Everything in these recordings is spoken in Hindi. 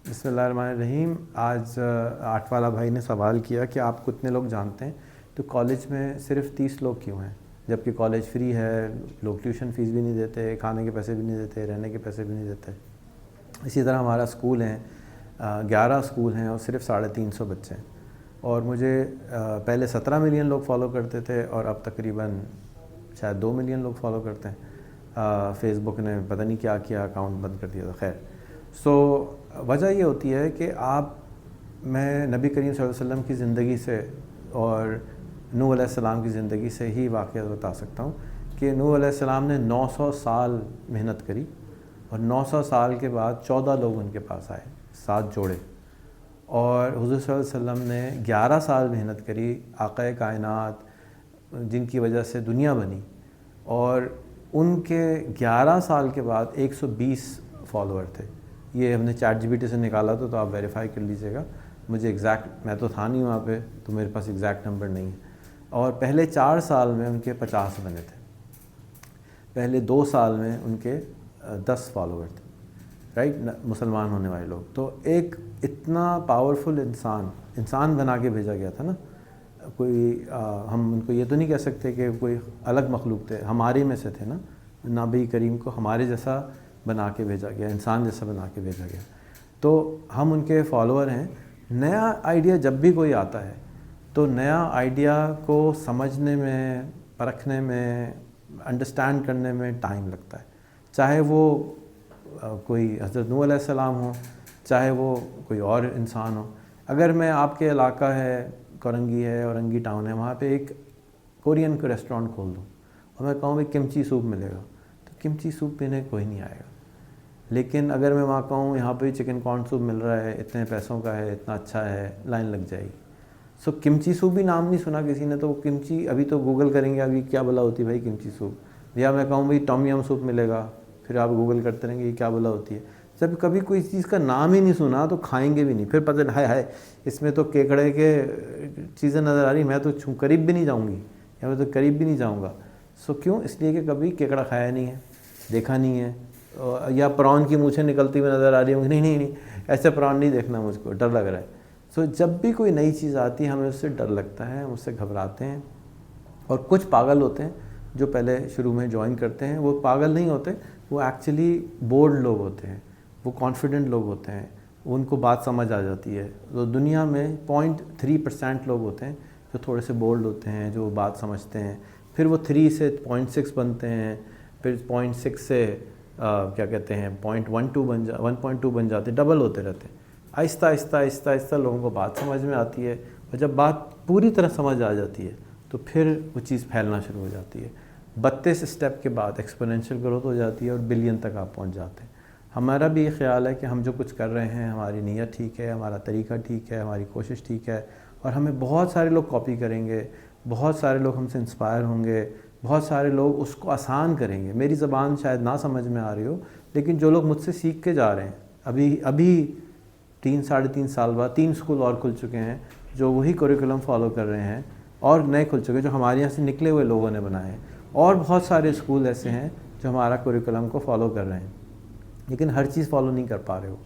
बिस्मिल्लाहिर्रहमानिर्रहीम। आज आठ वाला भाई ने सवाल किया कि आप कितने लोग जानते हैं तो कॉलेज में सिर्फ 30 लोग क्यों हैं, जबकि कॉलेज फ्री है, लोग ट्यूशन फ़ीस भी नहीं देते, खाने के पैसे भी नहीं देते, रहने के पैसे भी नहीं देते। इसी तरह हमारा स्कूल है, 11 स्कूल हैं और सिर्फ 350 बच्चे हैं। और मुझे पहले 17 मिलियन लोग फॉलो करते थे और अब तकरीबन शायद 2 मिलियन लोग फॉलो करते हैं। फ़ेसबुक ने पता नहीं क्या किया, अकाउंट बंद कर दिया था। खैर, वजह ये होती है कि मैं नबी करीम सल्लल्लाहु अलैहि वसल्लम की ज़िंदगी से और नूह अलैहिस्सलाम की ज़िंदगी से ही वाक़या बता सकता हूँ कि नूह अलैहिस्सलाम ने 900 साल मेहनत करी और 900 साल के बाद 14 लोग उनके पास आए, 7 जोड़े। और हुज़ूर सल्लल्लाहु अलैहि वसल्लम ने 11 साल मेहनत करी, आक़ाए कायनात जिनकी वजह से दुनिया बनी, और उनके 11 साल के बाद 120 फॉलोअर थे। ये हमने ChatGPT से निकाला तो आप वेरीफाई कर लीजिएगा। मुझे एग्जैक्ट, मैं तो था नहीं वहाँ पे, तो मेरे पास एग्जैक्ट नंबर नहीं है। और पहले 4 साल में उनके 50 बने थे, पहले 2 साल में उनके 10 फॉलोअर थे, राइट, मुसलमान होने वाले लोग। तो एक इतना पावरफुल इंसान बना के भेजा गया था ना। कोई हम उनको ये तो नहीं कह सकते कि कोई अलग मखलूक थे, हमारे में से थे ना। नबी करीम को हमारे जैसा बना के भेजा गया, इंसान जैसा बना के भेजा गया, तो हम उनके फॉलोअर हैं। नया आइडिया जब भी कोई आता है तो नया आइडिया को समझने में, परखने में, अंडरस्टैंड करने में टाइम लगता है। चाहे वो कोई हज़रत नूह अलैहिस्सलाम हो, चाहे वो कोई और इंसान हो। अगर मैं आपके इलाका है, कोरंगी है, औरंगी टाउन है, वहाँ पे एक कोरियन का रेस्टोरेंट खोल दूँ और मैं कहूँ भाई किमची सूप मिलेगा, तो किमची सूप पीने कोई नहीं आएगा। लेकिन अगर मैं वहाँ कहूँ यहाँ पे चिकन कॉर्न सूप मिल रहा है, इतने पैसों का है, इतना अच्छा है, लाइन लग जाएगी। सो किमची सूप भी नाम नहीं सुना किसी ने, तो किमची अभी तो गूगल करेंगे अभी क्या भला होती है भाई किमची सूप। या मैं कहूँ भाई टॉम यम सूप मिलेगा, फिर आप गूगल करते रहेंगे ये क्या भला होती है। जब कभी कोई चीज़ का नाम ही नहीं सुना तो खाएंगे भी नहीं। फिर पता हाय इसमें तो केकड़े के चीज़ें नज़र आ रही, मैं तो करीब भी नहीं जाऊँगी, या मैं तो करीब भी नहीं जाऊँगा। सो क्यों? इसलिए कि कभी केकड़ा खाया नहीं है, देखा नहीं है। या प्रॉन की मूछें निकलती हुई नज़र आ रही होंगी, नहीं, ऐसे प्रॉन नहीं देखना, मुझको डर लग रहा है। सो जब भी कोई नई चीज़ आती है हमें उससे डर लगता है, हम उससे घबराते हैं। और कुछ पागल होते हैं जो पहले शुरू में ज्वाइन करते हैं, वो पागल नहीं होते, वो एक्चुअली बोल्ड लोग होते हैं, वो कॉन्फिडेंट लोग होते हैं, उनको बात समझ आ जाती है। तो दुनिया में 0.3% लोग होते हैं जो थोड़े से बोल्ड होते हैं, जो बात समझते हैं। फिर वो 3 से 0.6 बनते हैं, फिर 0.6 से क्या कहते हैं 1.2 बन जाते, डबल होते रहते हैं। आहिस्ता आहिस्ता आहिस्ता आहिस्ता लोगों को बात समझ में आती है, और जब बात पूरी तरह समझ आ जाती है तो फिर वो चीज़ फैलना शुरू हो जाती है। 32 स्टेप के बाद एक्सपोनेंशियल ग्रोथ हो जाती है और बिलियन तक आप पहुंच जाते हैं। हमारा भी ये ख्याल है कि हम जो कुछ कर रहे हैं, हमारी नीयत ठीक है, हमारा तरीका ठीक है, हमारी कोशिश ठीक है, और हमें बहुत सारे लोग कॉपी करेंगे, बहुत सारे लोग हमसे इंस्पायर होंगे, बहुत सारे लोग उसको आसान करेंगे। मेरी ज़बान शायद ना समझ में आ रही हो, लेकिन जो लोग मुझसे सीख के जा रहे हैं, अभी 3-3.5 साल बाद 3 स्कूल और खुल चुके हैं जो वही करिकुलम फॉलो कर रहे हैं, और नए खुल चुके हैं जो हमारे यहाँ से निकले हुए लोगों ने बनाए हैं। और बहुत सारे स्कूल ऐसे हैं जो हमारा करिकुलम को फॉलो कर रहे हैं, लेकिन हर चीज़ फॉलो नहीं कर पा रहे हो।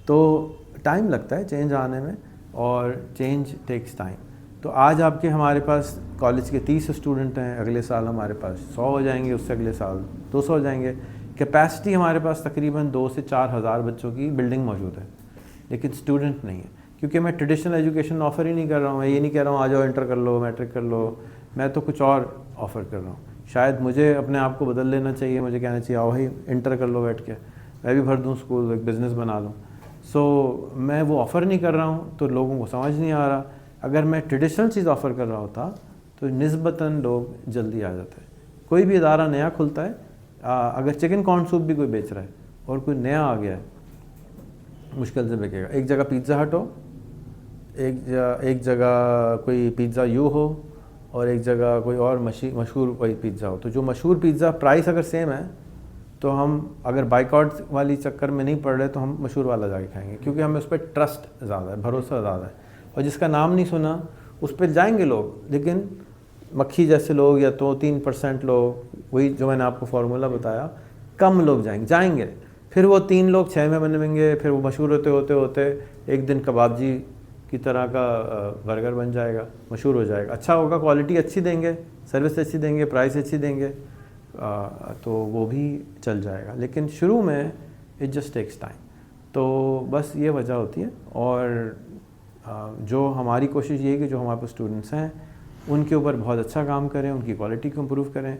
तो टाइम लगता है चेंज आने में, और चेंज टेक्स टाइम। तो आज आपके हमारे पास कॉलेज के 30 स्टूडेंट हैं, अगले साल हमारे पास 100 हो जाएंगे, उससे अगले साल 200 हो जाएंगे। कैपेसिटी हमारे पास तकरीबन 2 से 4 हज़ार बच्चों की बिल्डिंग मौजूद है, लेकिन स्टूडेंट नहीं है, क्योंकि मैं ट्रेडिशनल एजुकेशन ऑफ़र ही नहीं कर रहा हूँ। मैं ये नहीं कह रहा हूँ आ जाओ इंटर कर लो, मैट्रिक कर लो, मैं तो कुछ और ऑफ़र कर रहा हूँ। शायद मुझे अपने आप को बदल लेना चाहिए, मुझे कहना चाहिए आओ भाई इंटर कर लो बैठ के, मैं भी भर दूँ स्कूल, एक बिज़नेस बना लूँ। सो मैं वो ऑफ़र नहीं कर रहा हूँ तो लोगों को समझ नहीं आ रहा। अगर मैं ट्रेडिशनल चीज़ ऑफ़र कर रहा होता तो निस्बतन लोग जल्दी आ जाते हैं। कोई भी इदारा नया खुलता है, अगर चिकन कॉर्न सूप भी कोई बेच रहा है और कोई नया आ गया है, मुश्किल से बिकेगा। एक जगह पिज़्ज़ा हट हो, एक जगह कोई पिज़्ज़ा यू हो, और एक जगह कोई और मशहूर कोई पिज़्ज़ा हो। तो जो मशहूर पिज़्ज़ा प्राइस अगर सेम है तो हम अगर बाइकआउट वाली चक्कर में नहीं पड़ रहे तो हम मशहूर वाला जाके खाएंगे, क्योंकि हमें उस पर ट्रस्ट ज़्यादा है, भरोसा ज़्यादा है। और जिसका नाम नहीं सुना उस पर जाएंगे लोग, लेकिन मक्खी जैसे लोग या तो 3% लोग, वही जो मैंने आपको फार्मूला बताया, कम लोग जाएंगे। फिर वो 3 लोग 6 में बनेंगे, फिर वो मशहूर होते होते होते एक दिन कबाबजी की तरह का बर्गर बन जाएगा, मशहूर हो जाएगा। अच्छा होगा, क्वालिटी अच्छी देंगे, सर्विस अच्छी देंगे, प्राइस अच्छी देंगे, तो वो भी चल जाएगा। लेकिन शुरू में इट जस्ट टेक्स टाइम। तो बस ये वजह होती है। और जो हमारी कोशिश ये है कि जो हमारे पास स्टूडेंट्स हैं उनके ऊपर बहुत अच्छा काम करें, उनकी क्वालिटी को इम्प्रूव करें।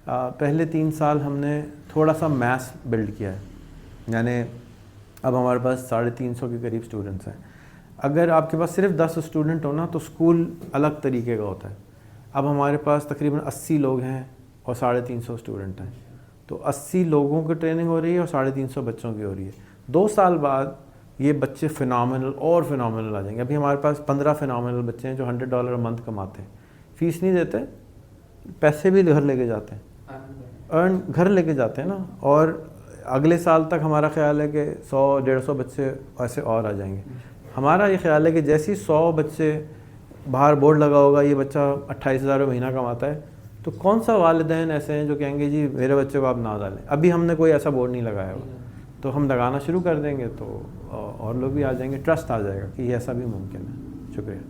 पहले 3 साल हमने थोड़ा सा मैथ्स बिल्ड किया है, यानी अब हमारे पास 350 के करीब स्टूडेंट्स हैं। अगर आपके पास सिर्फ 10 स्टूडेंट हो ना तो स्कूल अलग तरीके का होता है। अब हमारे पास तकरीबन 80 लोग हैं और 350 स्टूडेंट हैं, तो 80 लोगों की ट्रेनिंग हो रही है और 350 बच्चों की हो रही है। 2 साल बाद ये बच्चे फिनोमिनल और फिनोमिनल आ जाएंगे। अभी हमारे पास 15 फिनोमिनल बच्चे हैं जो $100 मंथ कमाते हैं, फीस नहीं देते, पैसे भी घर लेके जाते हैं, घर लेके जाते हैं ना। और अगले साल तक हमारा ख्याल है कि 100-150 बच्चे ऐसे और आ जाएंगे। हमारा ये ख्याल है कि जैसे ही 100 बच्चे बाहर बोर्ड लगा होगा ये बच्चा 28,000 महीना कमाता है, तो कौन सा वालिदैन ऐसे हैं जो कहेंगे जी मेरे बच्चे को आप ना डालें। अभी हमने कोई ऐसा बोर्ड नहीं लगाया हुआ, तो हम लगाना शुरू कर देंगे तो और लोग भी आ जाएंगे, ट्रस्ट आ जाएगा कि ये ऐसा भी मुमकिन है। शुक्रिया।